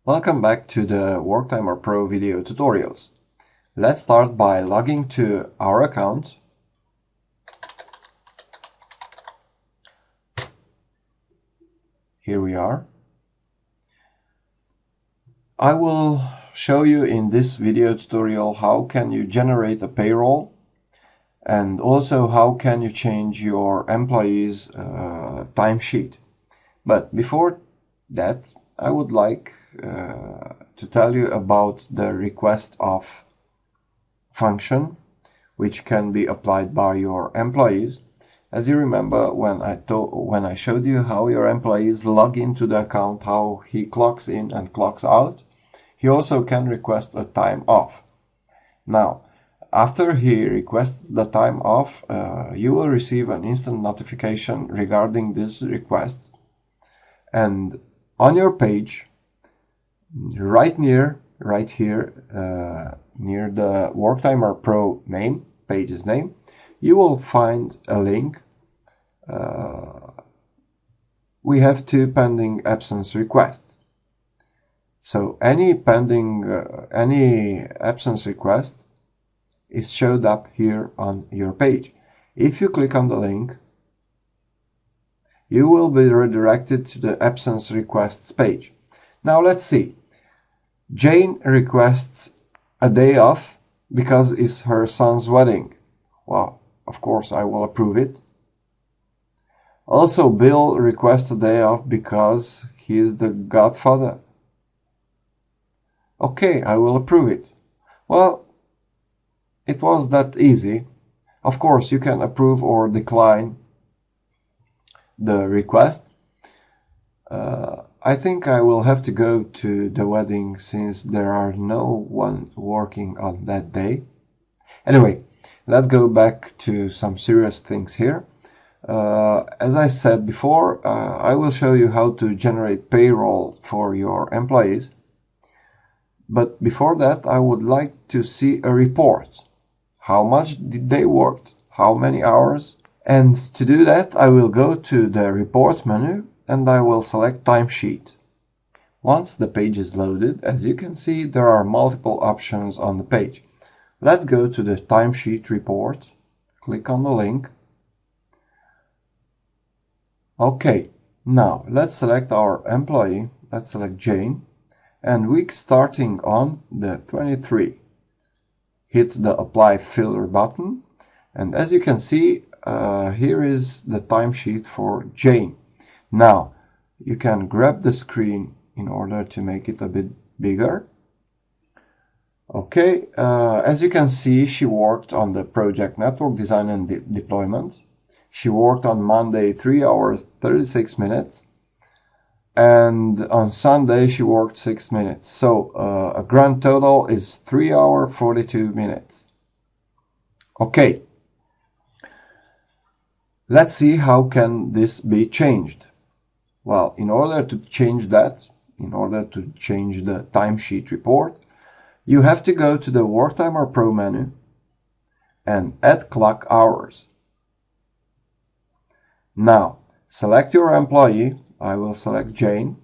Welcome back to the Worktimer Pro video tutorials. Let's start by logging to our account. Here we are. I will show you in this video tutorial how can you generate a payroll and also how can you change your employees' timesheet. But before that, I would like to tell you about the request of function which can be applied by your employees. As you remember, when I showed you how your employees log into the account, how he clocks in and clocks out, he also can request a time off. Now, after he requests the time off, you will receive an instant notification regarding this request, and on your page, right here, near the Worktimer Pro name, page's name, you will find a link. We have two pending absence requests. So any pending, any absence request is showed up here on your page. If you click on the link, you will be redirected to the absence requests page. Now let's see. Jane requests a day off because it's her son's wedding. Well, of course I will approve it. Also, Bill requests a day off because he is the godfather. Okay, I will approve it. Well, it was that easy. Of course, you can approve or decline the request. I think I will have to go to the wedding since there are no one working on that day. Anyway, let's go back to some serious things here. As I said before, I will show you how to generate payroll for your employees. But before that, I would like to see a report. How much did they work? How many hours? And to do that, I will go to the Reports menu and I will select Timesheet. Once the page is loaded, as you can see, there are multiple options on the page. Let's go to the Timesheet report. Click on the link. Okay, now let's select our employee. Let's select Jane. And week starting on the 23. Hit the Apply Filler button. And as you can see, here is the timesheet for Jane. Now, you can grab the screen in order to make it a bit bigger. Okay, as you can see, she worked on the project network design and deployment. She worked on Monday 3 hours 36 minutes. And on Sunday she worked 6 minutes. So a grand total is 3 hours 42 minutes. Okay. Let's see how can this be changed. Well, in order to change that, in order to change the timesheet report, you have to go to the Worktimer Pro menu and add clock hours. Now, select your employee. I will select Jane.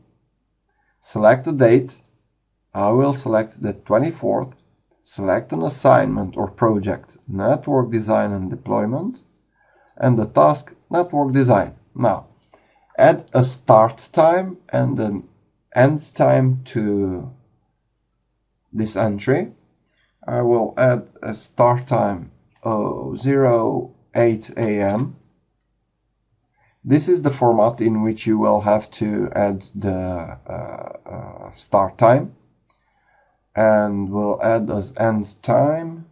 Select the date. I will select the 24th. Select an assignment or project, network design and deployment, and the task, network design. Now, add a start time and an end time to this entry. I will add a start time of 08 a.m. This is the format in which you will have to add the start time, and we'll add as end time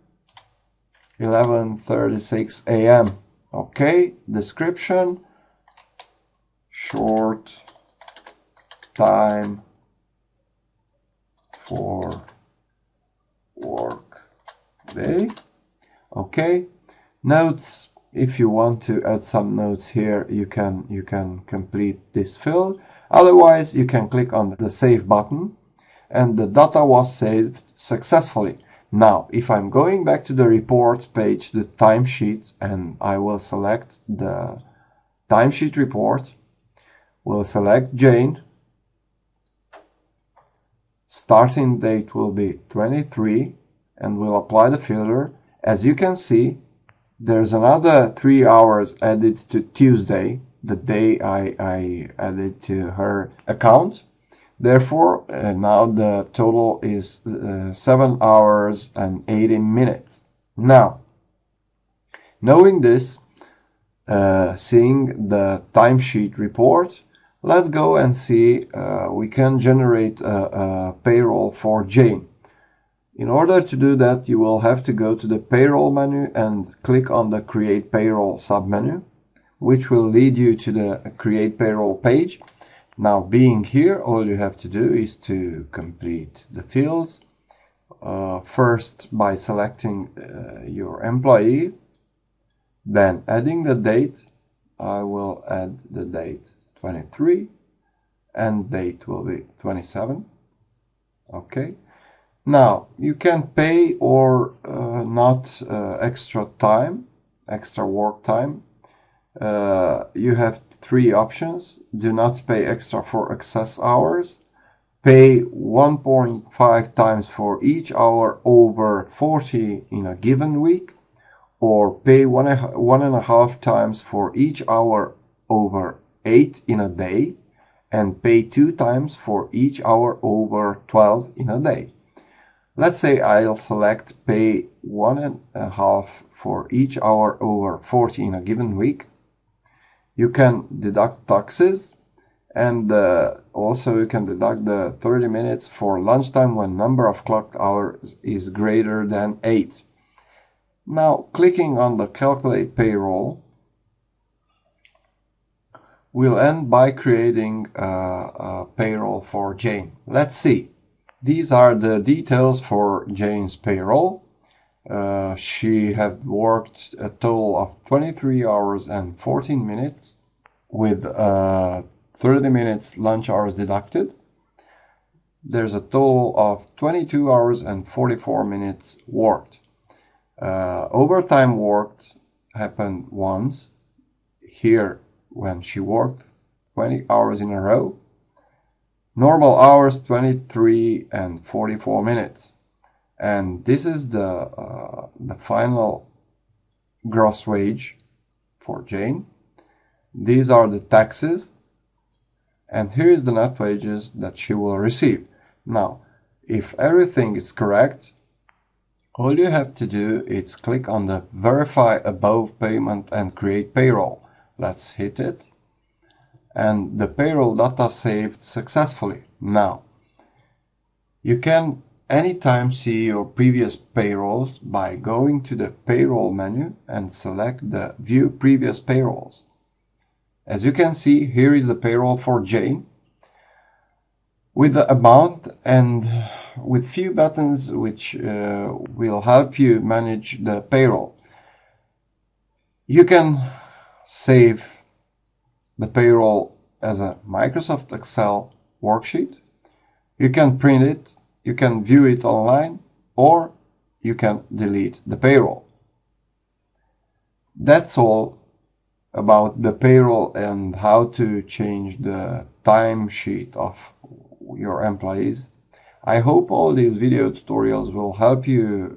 11:36 a.m. Okay, description: short time for work day. Okay, notes. If you want to add some notes here, you can complete this field. Otherwise, you can click on the Save button, and the data was saved successfully. Now, if I'm going back to the Reports page, the timesheet, and I will select the timesheet report, we'll select Jane, starting date will be 23, and we'll apply the filter. As you can see, there's another 3 hours added to Tuesday, the day I added to her account. Therefore, now the total is 7 hours and 18 minutes. Now, knowing this, seeing the timesheet report, let's go and see we can generate a payroll for Jane. In order to do that, you will have to go to the Payroll menu and click on the Create Payroll submenu, which will lead you to the Create Payroll page. Now, being here, all you have to do is to complete the fields. First, by selecting your employee, then adding the date. I will add the date 23, and date will be 27. Okay. Now, you can pay or not extra time, extra work time. You have 3 options. Do not pay extra for excess hours. Pay 1.5 times for each hour over 40 in a given week. Or pay 1.5 times for each hour over 8 in a day. And pay 2 times for each hour over 12 in a day. Let's say I'll select pay 1.5 for each hour over 40 in a given week. You can deduct taxes, and also you can deduct the 30 minutes for lunchtime when number of clocked hours is greater than 8. Now, clicking on the Calculate Payroll, we'll end by creating a payroll for Jane. Let's see. These are the details for Jane's payroll. She had worked a total of 23 hours and 14 minutes with 30 minutes lunch hours deducted. There's a total of 22 hours and 44 minutes worked. Overtime worked happened once here when she worked 20 hours in a row. Normal hours 23 and 44 minutes. And this is the final gross wage for Jane. These are the taxes. And here is the net wages that she will receive. Now, if everything is correct, all you have to do is click on the Verify Above Payment and Create Payroll. Let's hit it. And the payroll data saved successfully. Now, you can anytime see your previous payrolls by going to the Payroll menu and select the View Previous Payrolls. As you can see, here is the payroll for Jane with the amount and with few buttons which will help you manage the payroll. You can save the payroll as a Microsoft Excel worksheet. You can print it, you can view it online, or you can delete the payroll. That's all about the payroll and how to change the timesheet of your employees. I hope all these video tutorials will help you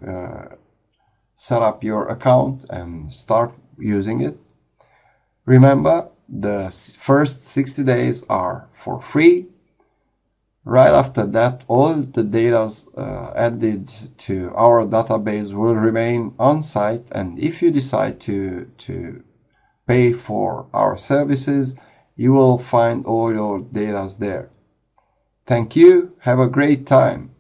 set up your account and start using it. Remember, the first 60 days are for free. Right after that, all the data added to our database will remain on site, and if you decide to pay for our services, you will find all your data there. Thank you. Have a great time.